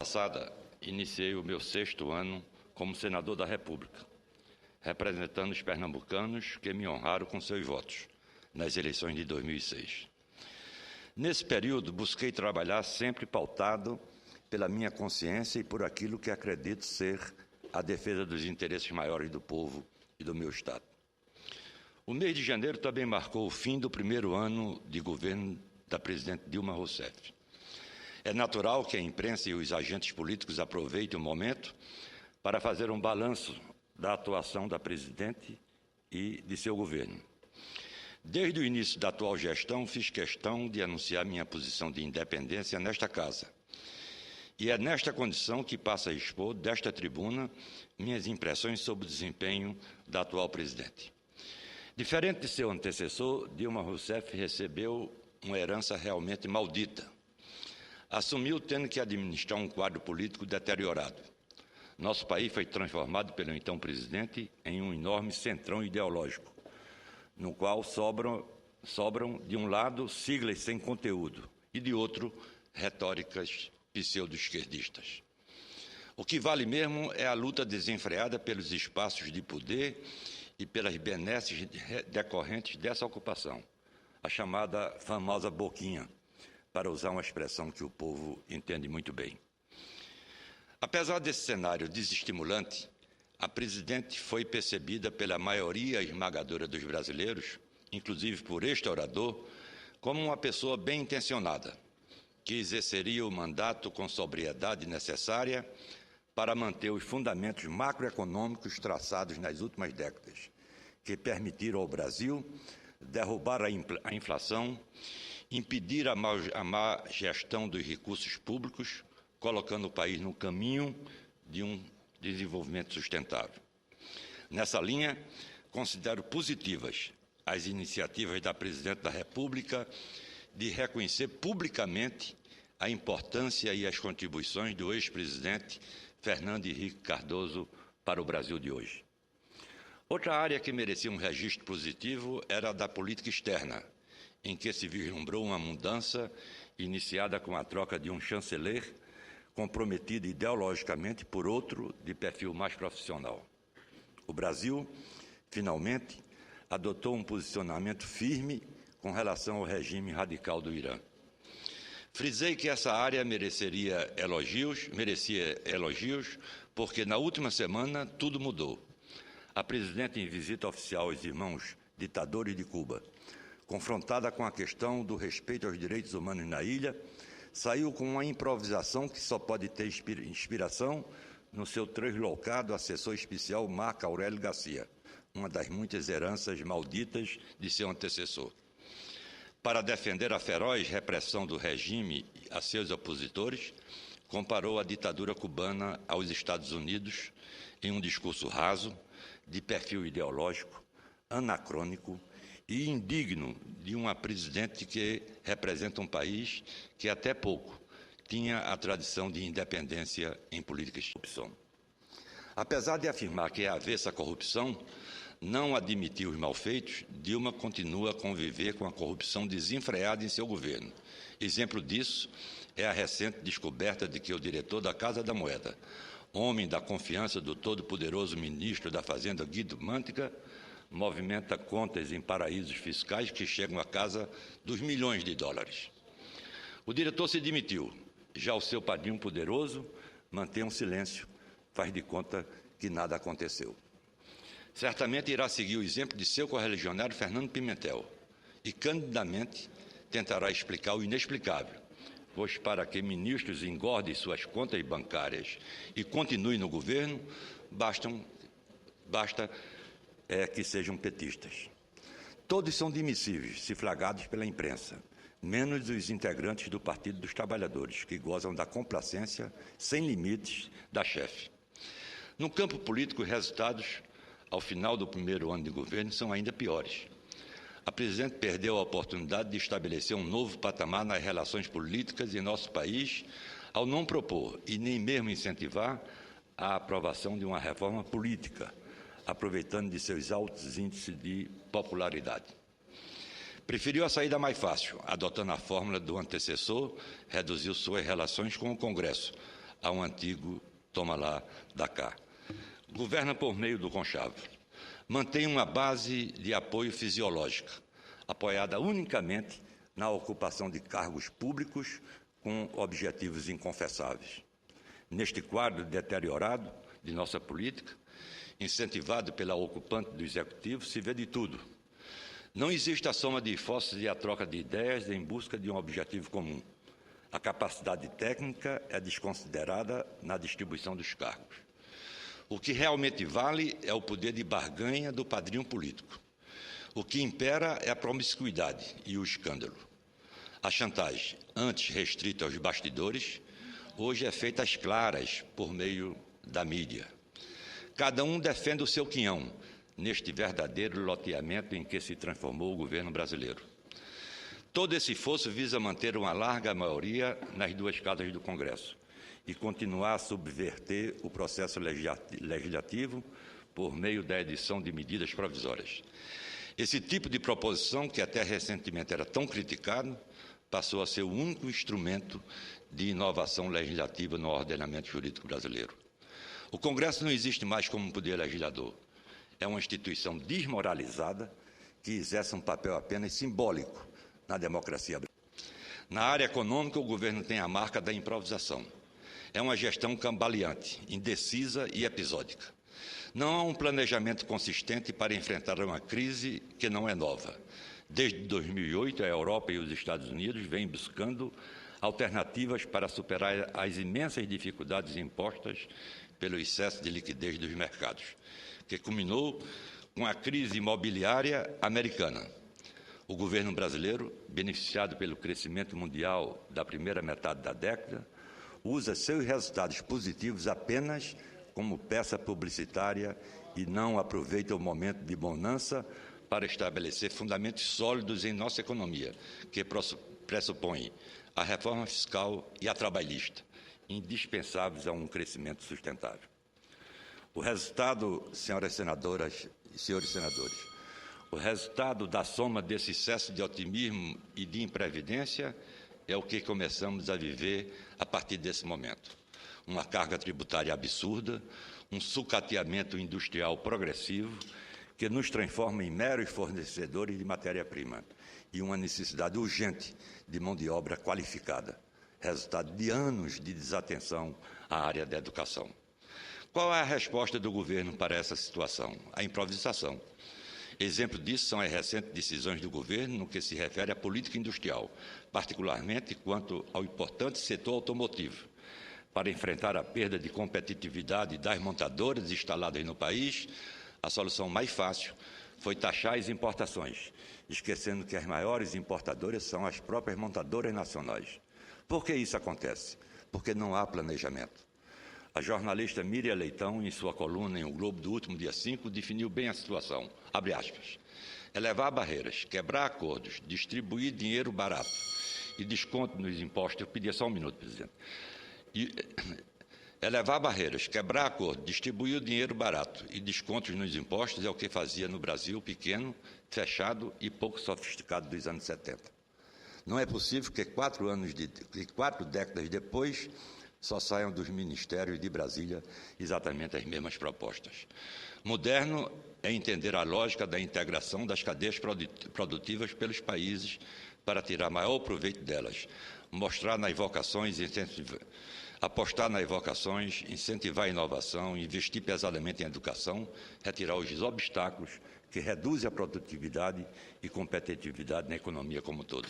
Passada, iniciei o meu 6º ano como senador da República, representando os pernambucanos que me honraram com seus votos nas eleições de 2006. Nesse período, busquei trabalhar sempre pautado pela minha consciência e por aquilo que acredito ser a defesa dos interesses maiores do povo e do meu Estado. O mês de janeiro também marcou o fim do primeiro ano de governo da presidente Dilma Rousseff. É natural que a imprensa e os agentes políticos aproveitem o momento para fazer um balanço da atuação da presidente e de seu governo. Desde o início da atual gestão, fiz questão de anunciar minha posição de independência nesta casa. E é nesta condição que passo a expor, desta tribuna, minhas impressões sobre o desempenho da atual presidente. Diferente de seu antecessor, Dilma Rousseff recebeu uma herança realmente maldita. Assumiu tendo que administrar um quadro político deteriorado. Nosso país foi transformado pelo então presidente em um enorme centrão ideológico, no qual sobram, de um lado, siglas sem conteúdo e, de outro, retóricas pseudo-esquerdistas. O que vale mesmo é a luta desenfreada pelos espaços de poder e pelas benesses decorrentes dessa ocupação, a chamada famosa boquinha, para usar uma expressão que o povo entende muito bem. Apesar desse cenário desestimulante, a presidente foi percebida pela maioria esmagadora dos brasileiros, inclusive por este orador, como uma pessoa bem intencionada, que exerceria o mandato com sobriedade necessária para manter os fundamentos macroeconômicos traçados nas últimas décadas, que permitiram ao Brasil derrubar a inflação, impedir a má gestão dos recursos públicos, colocando o país no caminho de um desenvolvimento sustentável. Nessa linha, considero positivas as iniciativas da Presidente da República de reconhecer publicamente a importância e as contribuições do ex-presidente Fernando Henrique Cardoso para o Brasil de hoje. Outra área que merecia um registro positivo era a da política externa, em que se vislumbrou uma mudança iniciada com a troca de um chanceler comprometido ideologicamente por outro de perfil mais profissional. O Brasil, finalmente, adotou um posicionamento firme com relação ao regime radical do Irã. Frisei que essa área merecia elogios, porque na última semana tudo mudou. A presidente, em visita oficial aos irmãos ditadores de Cuba, confrontada com a questão do respeito aos direitos humanos na ilha, saiu com uma improvisação que só pode ter inspiração no seu translocado assessor especial Marco Aurélio Garcia, uma das muitas heranças malditas de seu antecessor. Para defender a feroz repressão do regime a seus opositores, comparou a ditadura cubana aos Estados Unidos em um discurso raso, de perfil ideológico, anacrônico e indigno de uma presidente que representa um país que até pouco tinha a tradição de independência em políticas de corrupção. Apesar de afirmar que é avessa à corrupção, não admitir os malfeitos, Dilma continua a conviver com a corrupção desenfreada em seu governo. Exemplo disso é a recente descoberta de que o diretor da Casa da Moeda, homem da confiança do todo-poderoso ministro da Fazenda Guido Mantega, movimenta contas em paraísos fiscais que chegam à casa dos milhões de dólares. O diretor se demitiu, já o seu padrinho poderoso mantém um silêncio, faz de conta que nada aconteceu. Certamente irá seguir o exemplo de seu correligionário Fernando Pimentel e, candidamente, tentará explicar o inexplicável, pois para que ministros engordem suas contas bancárias e continuem no governo, basta que sejam petistas. Todos são demissíveis, se flagrados pela imprensa, menos os integrantes do Partido dos Trabalhadores, que gozam da complacência sem limites da chefe. No campo político, os resultados, ao final do primeiro ano de governo, são ainda piores. A presidente perdeu a oportunidade de estabelecer um novo patamar nas relações políticas em nosso país, ao não propor e nem mesmo incentivar a aprovação de uma reforma política, aproveitando de seus altos índices de popularidade. Preferiu a saída mais fácil, adotando a fórmula do antecessor, reduziu suas relações com o Congresso, ao antigo toma lá da cá. Governa por meio do conchavo. Mantém uma base de apoio fisiológica, apoiada unicamente na ocupação de cargos públicos com objetivos inconfessáveis. Neste quadro deteriorado de nossa política, incentivado pela ocupante do Executivo, se vê de tudo. Não existe a soma de esforços e a troca de ideias em busca de um objetivo comum. A capacidade técnica é desconsiderada na distribuição dos cargos. O que realmente vale é o poder de barganha do padrinho político. O que impera é a promiscuidade e o escândalo. A chantagem, antes restrita aos bastidores, hoje é feita às claras por meio da mídia. Cada um defende o seu quinhão, neste verdadeiro loteamento em que se transformou o governo brasileiro. Todo esse esforço visa manter uma larga maioria nas duas casas do Congresso e continuar a subverter o processo legislativo por meio da edição de medidas provisórias. Esse tipo de proposição, que até recentemente era tão criticado, passou a ser o único instrumento de inovação legislativa no ordenamento jurídico brasileiro. O Congresso não existe mais como poder legislador. É uma instituição desmoralizada que exerce um papel apenas simbólico na democracia brasileira. Na área econômica, o governo tem a marca da improvisação. É uma gestão cambaleante, indecisa e episódica. Não há um planejamento consistente para enfrentar uma crise que não é nova. Desde 2008, a Europa e os Estados Unidos vêm buscando alternativas para superar as imensas dificuldades impostas pelo excesso de liquidez dos mercados, que culminou com a crise imobiliária americana. O governo brasileiro, beneficiado pelo crescimento mundial da primeira metade da década, usa seus resultados positivos apenas como peça publicitária e não aproveita o momento de bonança para estabelecer fundamentos sólidos em nossa economia, que pressupõem a reforma fiscal e a trabalhista, indispensáveis a um crescimento sustentável. O resultado, senhoras senadoras e senhores senadores, o resultado da soma desse excesso de otimismo e de imprevidência é o que começamos a viver a partir desse momento. Uma carga tributária absurda, um sucateamento industrial progressivo que nos transforma em meros fornecedores de matéria-prima e uma necessidade urgente de mão de obra qualificada, resultado de anos de desatenção à área da educação. Qual é a resposta do governo para essa situação? A improvisação. Exemplo disso são as recentes decisões do governo no que se refere à política industrial, particularmente quanto ao importante setor automotivo. Para enfrentar a perda de competitividade das montadoras instaladas no país, a solução mais fácil foi taxar as importações, esquecendo que as maiores importadoras são as próprias montadoras nacionais. Por que isso acontece? Porque não há planejamento. A jornalista Miriam Leitão, em sua coluna em O Globo do último dia 5, definiu bem a situação. Abre aspas. Elevar barreiras, quebrar acordos, distribuir dinheiro barato e desconto nos impostos. Eu pedia só um minuto, presidente. Elevar barreiras, quebrar acordo, distribuir o dinheiro barato e descontos nos impostos é o que fazia no Brasil pequeno, fechado e pouco sofisticado dos anos 70. Não é possível que 4 décadas depois só saiam dos ministérios de Brasília exatamente as mesmas propostas. Moderno é entender a lógica da integração das cadeias produtivas pelos países para tirar maior proveito delas, apostar nas vocações, incentivar a inovação, investir pesadamente em educação, retirar os obstáculos que reduzem a produtividade e competitividade na economia como um todo.